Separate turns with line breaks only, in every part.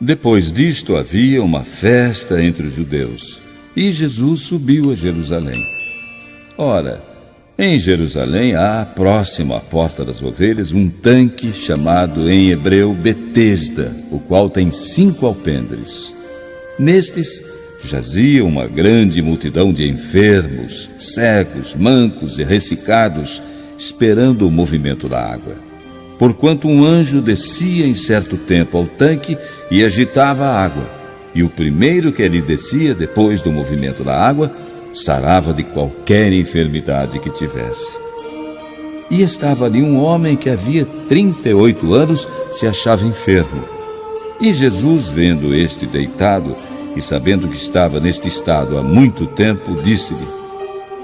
Depois disto havia uma festa entre os judeus, e Jesus subiu a Jerusalém. Ora, em Jerusalém há, próximo à Porta das Ovelhas, um tanque chamado em hebreu Betesda, o qual tem 5 alpendres. Nestes jazia uma grande multidão de enfermos, cegos, mancos e ressecados, esperando o movimento da água. Porquanto um anjo descia em certo tempo ao tanque e agitava a água, e o primeiro que ali descia, depois do movimento da água, sarava de qualquer enfermidade que tivesse. E estava ali um homem que havia 38 anos se achava enfermo. E Jesus, vendo este deitado, e sabendo que estava neste estado há muito tempo, disse-lhe: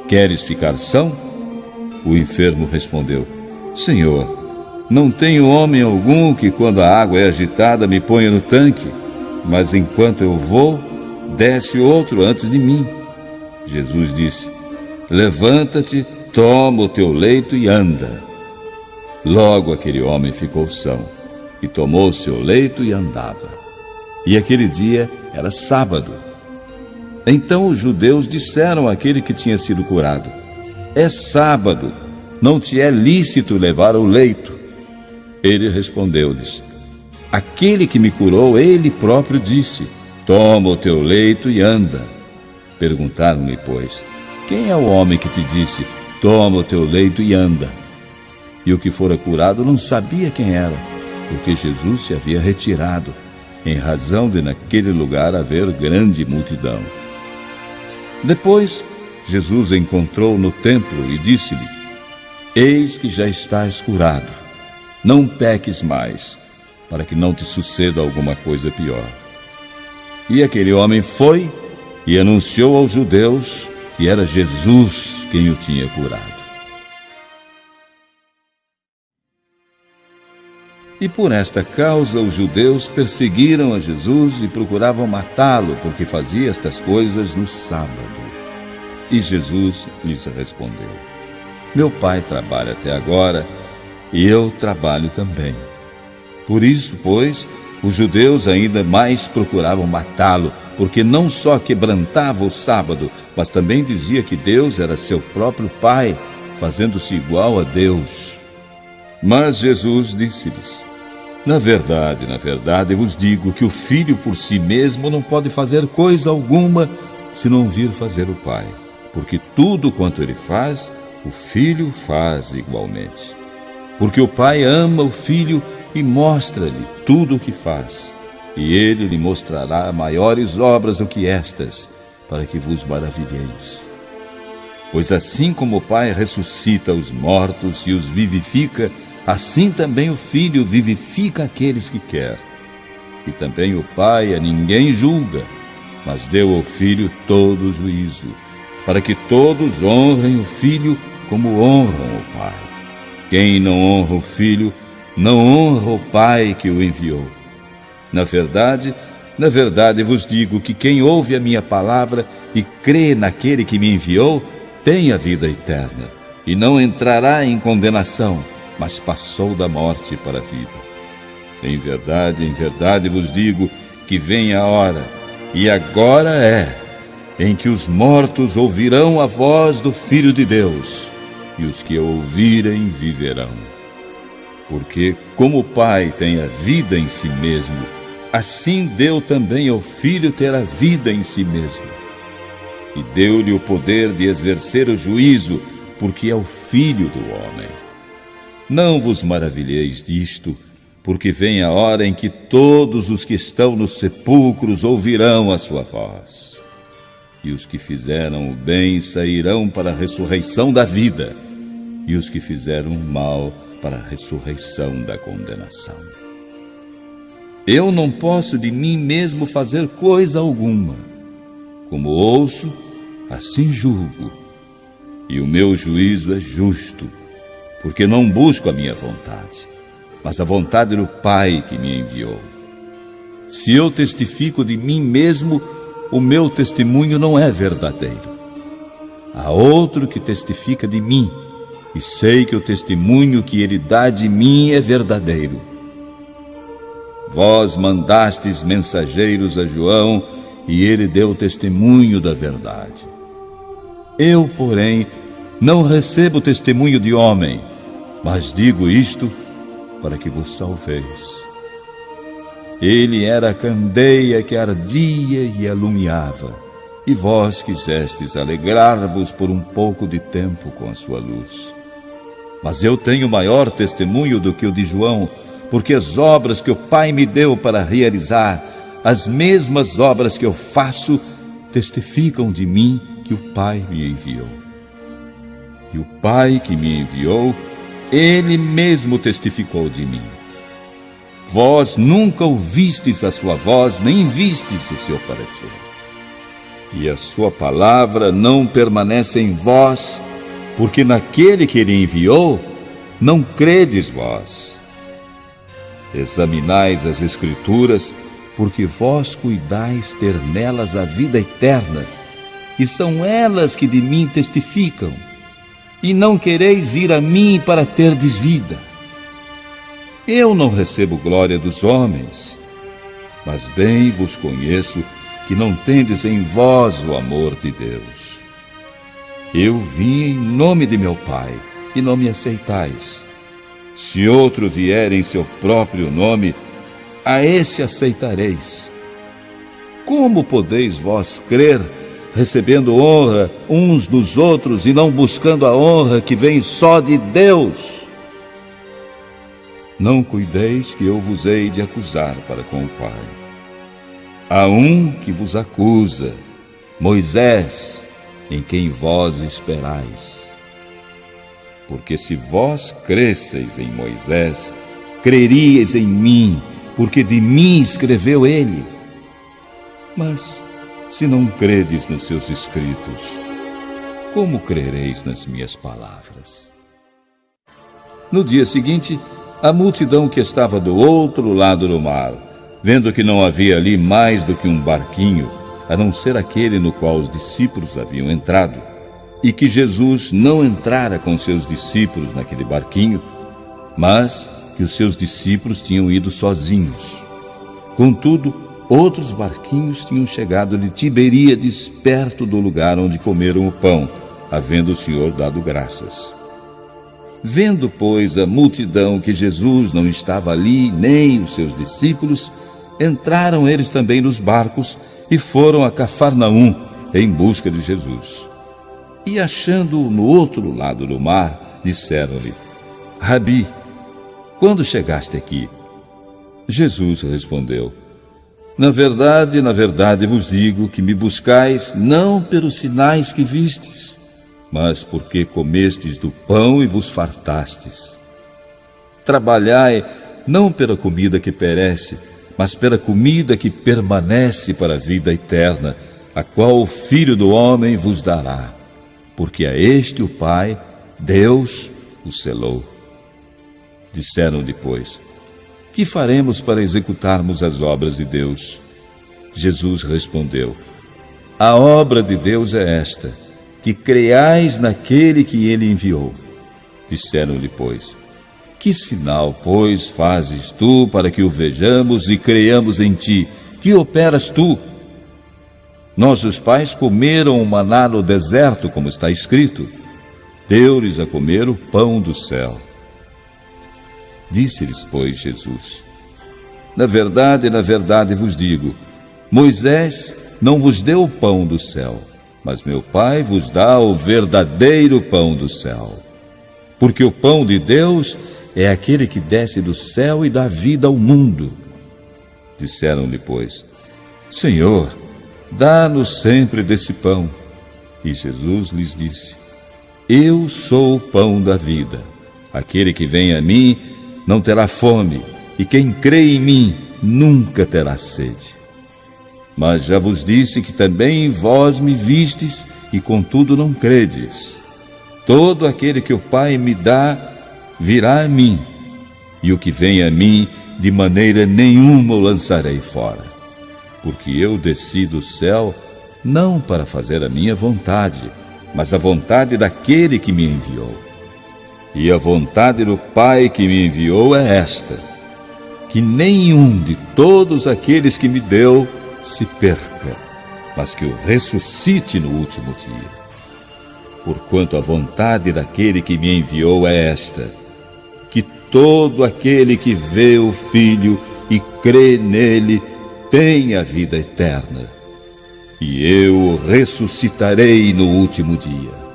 Queres ficar são? O enfermo respondeu: Senhor, não tenho homem algum que, quando a água é agitada, me ponha no tanque, mas enquanto eu vou, desce outro antes de mim. Jesus disse: Levanta-te, toma o teu leito e anda. Logo aquele homem ficou são, e tomou o seu leito e andava. E aquele dia era sábado. Então os judeus disseram àquele que tinha sido curado: É sábado, não te é lícito levar o leito. Ele respondeu-lhes: Aquele que me curou, ele próprio disse: Toma o teu leito e anda. Perguntaram-lhe, pois: Quem é o homem que te disse: Toma o teu leito e anda? E o que fora curado não sabia quem era, porque Jesus se havia retirado, em razão de naquele lugar haver grande multidão. Depois, Jesus encontrou no templo e disse-lhe: Eis que já estás curado, não peques mais, para que não te suceda alguma coisa pior. E aquele homem foi e anunciou aos judeus que era Jesus quem o tinha curado. E por esta causa os judeus perseguiram a Jesus e procuravam matá-lo, porque fazia estas coisas no sábado. E Jesus lhes respondeu: Meu Pai trabalha até agora, e eu trabalho também. Por isso, pois, os judeus ainda mais procuravam matá-lo, porque não só quebrantava o sábado, mas também dizia que Deus era seu próprio Pai, fazendo-se igual a Deus. Mas Jesus disse-lhes: Na verdade, vos digo que o Filho por si mesmo não pode fazer coisa alguma, se não vir fazer o Pai, porque tudo quanto ele faz, o Filho faz igualmente. Porque o Pai ama o Filho e mostra-lhe tudo o que faz, e ele lhe mostrará maiores obras do que estas, para que vos maravilheis. Pois assim como o Pai ressuscita os mortos e os vivifica, assim também o Filho vivifica aqueles que quer. E também o Pai a ninguém julga, mas deu ao Filho todo o juízo, para que todos honrem o Filho como honram o Pai. Quem não honra o Filho, não honra o Pai que o enviou. Na verdade vos digo que quem ouve a minha palavra e crê naquele que me enviou, tem a vida eterna, e não entrará em condenação, mas passou da morte para a vida. Em verdade vos digo que vem a hora, e agora é, em que os mortos ouvirão a voz do Filho de Deus, e os que a ouvirem viverão. Porque, como o Pai tem a vida em si mesmo, assim deu também ao Filho ter a vida em si mesmo. E deu-lhe o poder de exercer o juízo, porque é o Filho do homem. Não vos maravilheis disto, porque vem a hora em que todos os que estão nos sepulcros ouvirão a sua voz. E os que fizeram o bem sairão para a ressurreição da vida, e os que fizeram o mal para a ressurreição da condenação. Eu não posso de mim mesmo fazer coisa alguma. Como ouço, assim julgo. E o meu juízo é justo, porque não busco a minha vontade, mas a vontade do Pai que me enviou. Se eu testifico de mim mesmo, o meu testemunho não é verdadeiro. Há outro que testifica de mim, e sei que o testemunho que ele dá de mim é verdadeiro. Vós mandastes mensageiros a João, e ele deu testemunho da verdade. Eu, porém, não recebo testemunho de homem, mas digo isto para que vos salveis. Ele era a candeia que ardia e alumiava, e vós quisestes alegrar-vos por um pouco de tempo com a sua luz. Mas eu tenho maior testemunho do que o de João, porque as obras que o Pai me deu para realizar, as mesmas obras que eu faço, testificam de mim que o Pai me enviou. E o Pai que me enviou, Ele mesmo testificou de mim. Vós nunca ouvistes a sua voz, nem vistes o seu parecer. E a sua palavra não permanece em vós, porque naquele que Ele enviou, não credes vós. Examinais as Escrituras, porque vós cuidais ter nelas a vida eterna, e são elas que de mim testificam, e não quereis vir a mim para terdes vida. Eu não recebo glória dos homens, mas bem vos conheço que não tendes em vós o amor de Deus. Eu vim em nome de meu Pai, e não me aceitais. Se outro vier em seu próprio nome, a esse aceitareis. Como podeis vós crer, recebendo honra uns dos outros e não buscando a honra que vem só de Deus? Não cuideis que eu vos hei de acusar para com o Pai. Há um que vos acusa, Moisés, em quem vós esperais. Porque se vós cresseis em Moisés, creríeis em mim, porque de mim escreveu ele. Mas se não credes nos seus escritos, como crereis nas minhas palavras? No dia seguinte, a multidão que estava do outro lado do mar, vendo que não havia ali mais do que um barquinho, a não ser aquele no qual os discípulos haviam entrado, e que Jesus não entrara com seus discípulos naquele barquinho, mas que os seus discípulos tinham ido sozinhos. Contudo, outros barquinhos tinham chegado de Tiberíades, perto do lugar onde comeram o pão, havendo o Senhor dado graças. Vendo, pois, a multidão que Jesus não estava ali, nem os seus discípulos, entraram eles também nos barcos e foram a Cafarnaum em busca de Jesus. E achando-o no outro lado do mar, disseram-lhe: Rabi, quando chegaste aqui? Jesus respondeu: na verdade vos digo que me buscais não pelos sinais que vistes, mas porque comestes do pão e vos fartastes. Trabalhai não pela comida que perece, mas pela comida que permanece para a vida eterna, a qual o Filho do Homem vos dará, porque a este o Pai, Deus, o selou. Disseram depois: que faremos para executarmos as obras de Deus? Jesus respondeu: a obra de Deus é esta, que creais naquele que ele enviou. Disseram-lhe, pois: que sinal, pois, fazes tu para que o vejamos e creiamos em ti? Que operas tu? Nossos pais comeram o maná no deserto, como está escrito: deu-lhes a comer o pão do céu. Disse-lhes, pois, Jesus: na verdade vos digo, Moisés não vos deu o pão do céu, mas meu Pai vos dá o verdadeiro pão do céu. Porque o pão de Deus é aquele que desce do céu e dá vida ao mundo. Disseram-lhe, pois: Senhor, dá-nos sempre desse pão. E Jesus lhes disse: eu sou o pão da vida. Aquele que vem a mim não terá fome, e quem crê em mim nunca terá sede. Mas já vos disse que também vós me vistes, e contudo não credes. Todo aquele que o Pai me dá virá a mim, e o que vem a mim, de maneira nenhuma o lançarei fora. Porque eu desci do céu, não para fazer a minha vontade, mas a vontade daquele que me enviou. E a vontade do Pai que me enviou é esta: que nenhum de todos aqueles que me deu se perca, mas que o ressuscite no último dia. Porquanto a vontade daquele que me enviou é esta: que todo aquele que vê o Filho e crê nele tenha vida eterna, e eu o ressuscitarei no último dia.